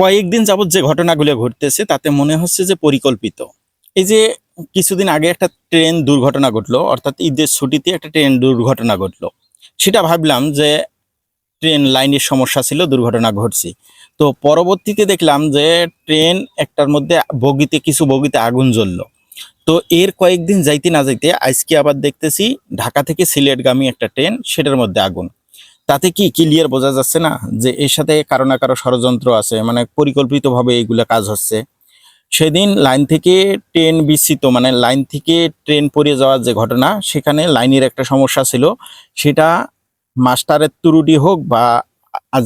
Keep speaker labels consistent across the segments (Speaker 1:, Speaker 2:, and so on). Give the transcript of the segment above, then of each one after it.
Speaker 1: কয়েকদিন যাবত যে ঘটনাগুলো ঘটতেছে তাতে মনে হচ্ছে যে পরিকল্পিত। এই যে কিছুদিন আগে একটা ট্রেন দুর্ঘটনা ঘটলো, অর্থাৎ ঈদের ছুটিতে একটা ট্রেন দুর্ঘটনা ঘটলো। সেটা ভাবলাম যে ট্রেন লাইনের সমস্যা ছিল, দুর্ঘটনা ঘটছে। তো পরবর্তীতে দেখলাম যে ট্রেন একটার মধ্যে কিছু বগিতে আগুন জ্বললো। তো এর কয়েকদিন যাইতে না যাইতে আজকে আবার দেখতেছি ঢাকা থেকে সিলেটগামী একটা ট্রেন, সেটার মধ্যে আগুন। তাতে কি ক্লিয়ার বোঝা যাচ্ছে না যে এর সাথে কারো না কারো ষড়যন্ত্র আছে, মানে পরিকল্পিতভাবে এইগুলা কাজ হচ্ছে। সেদিন লাইন থেকে ট্রেন বিচ্যুত, মানে লাইন থেকে ট্রেন পড়ে যাওয়ার যে ঘটনা, সেখানে লাইনের একটা সমস্যা ছিল। সেটা মাস্টারের ত্রুটি হোক বা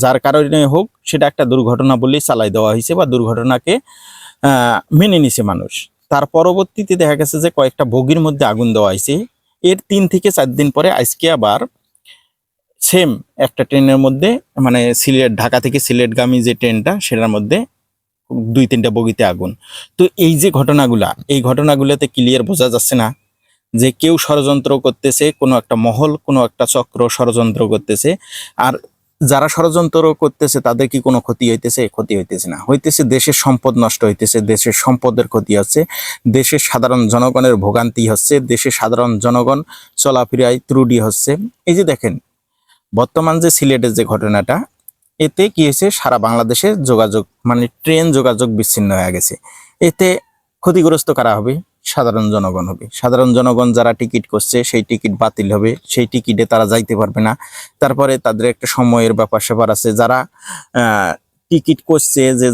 Speaker 1: যার কারণে হোক, সেটা একটা দুর্ঘটনা বলেই চালাই দেওয়া হয়েছে বা দুর্ঘটনাকে মেনে নিছে মানুষ। তার পরবর্তীতে দেখা গেছে যে কয়েকটা বগির মধ্যে আগুন দেওয়া হয়েছে। এর 3 থেকে 4 দিন পরে আজকে আবার সেম একটা ট্রেনের মধ্যে, মানে ঢাকা থেকে সিলেটগামী যে ট্রেনটা, সেটার মধ্যে 2-3টা বগিতে আগুন। তো এই ঘটনাগুলোতে ক্লিয়ার বোঝা যাচ্ছে না যে কেউ ষড়যন্ত্র করতেছে, কোনো একটা মহল, কোনো একটা চক্র ষড়যন্ত্র করতেছে। আর যারা ষড়যন্ত্র করতেছে তাদের কি কোনো ক্ষতি হইতেছে? ক্ষতি হইতেছে না, হইতেছে দেশের সম্পদ নষ্ট হইতেছে, দেশের সম্পদের ক্ষতি হচ্ছে, দেশের সাধারণ জনগণের ভোগান্তি হচ্ছে, দেশের সাধারণ জনগণ চলাফেরায় ত্রুটি হচ্ছে। এই যে দেখেন, বর্তমান যে সিলেটের যে ঘটনাটা, এতে কি হয়েছে, সারা বাংলাদেশে যোগাযোগ, মানে ট্রেন যোগাযোগ বিচ্ছিন্ন হয়ে গেছে। এতে ক্ষতিগ্রস্ত কারা হবে? সাধারণ জনগণ হবে। সাধারণ জনগণ যারা টিকিট করছে, সেই টিকিট বাতিল হবে, সেই টিকিটে তারা যাইতে পারবে না। তারপরে তাদের একটা সময়ের ব্যাপার স্যাপার আছে, যারা টিকিট করছে যে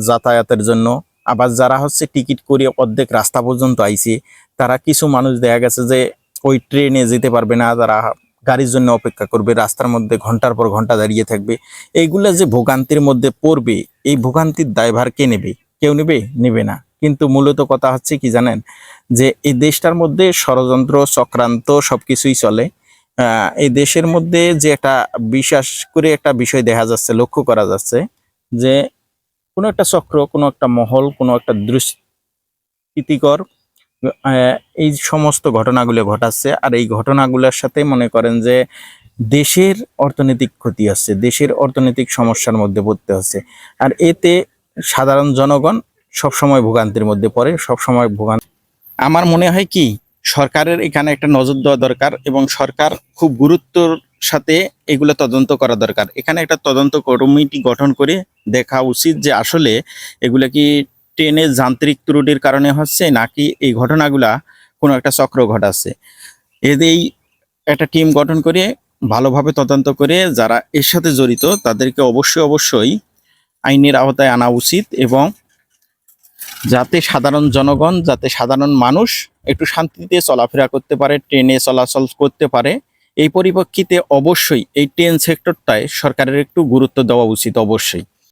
Speaker 1: যাতায়াতের জন্য, আবার যারা হচ্ছে টিকিট করে অর্ধেক রাস্তা পর্যন্ত আইছে, তারা কিছু মানুষ দেখা গেছে যে ওই ট্রেনে যেতে পারবে না, তারা গাড়ির জন্য অপেক্ষা করবে, রাস্তার মধ্যে ঘন্টার পর ঘন্টা দাঁড়িয়ে থাকবে। এইগুলা যে ভোগান্তির মধ্যে পড়বে, এই ভোগান্তির দায়ভার কে নেবে? কেউ নেবে না। কিন্তু মূলত কথা হচ্ছে কি জানেন, যে এই দেশটার মধ্যে ষড়যন্ত্র চক্রান্ত সবকিছুই চলে। এই দেশের মধ্যে যে একটা বিশেষ করে একটা বিষয় দেখা যাচ্ছে, লক্ষ্য করা যাচ্ছে যে কোনো একটা চক্র, কোনো একটা মহল, কোনো একটা দুষ্কৃতিকর এই সমস্ত ঘটনাগুলো ঘটাচ্ছে। আর এই ঘটনাগুলোর সাথে মনে করেন যে দেশের অর্থনৈতিক ক্ষতি হচ্ছে, দেশের অর্থনৈতিক সমস্যার মধ্যে পড়তে হচ্ছে। আর এতে সাধারণ জনগণ সবসময় ভোগান্তির মধ্যে পড়ে, সবসময় ভোগান্তি। আমার মনে হয় কি, সরকারের এখানে একটা নজর দেওয়া দরকার, এবং সরকার খুব গুরুত্বর সাথে এগুলো তদন্ত করা দরকার। এখানে একটা তদন্ত কমিটি গঠন করে দেখা উচিত যে আসলে এগুলো কি ট্রেনের যান্ত্রিক ত্রুটির কারণে হচ্ছে, নাকি এই ঘটনাগুলা কোনো একটা চক্র ঘটাচ্ছে। এদের একটা টিম গঠন করে ভালোভাবে তদন্ত করে যারা এর সাথে জড়িত তাদেরকে অবশ্যই আইনের আওতায় আনা উচিত, এবং যাতে সাধারণ জনগণ, যাতে সাধারণ মানুষ একটু শান্তিতে চলাফেরা করতে পারে, ট্রেনে চলাচল করতে পারে। এই পরিপ্রেক্ষিতে অবশ্যই এই ট্রেন সেক্টরটায় সরকারের একটু গুরুত্ব দেওয়া উচিত অবশ্যই।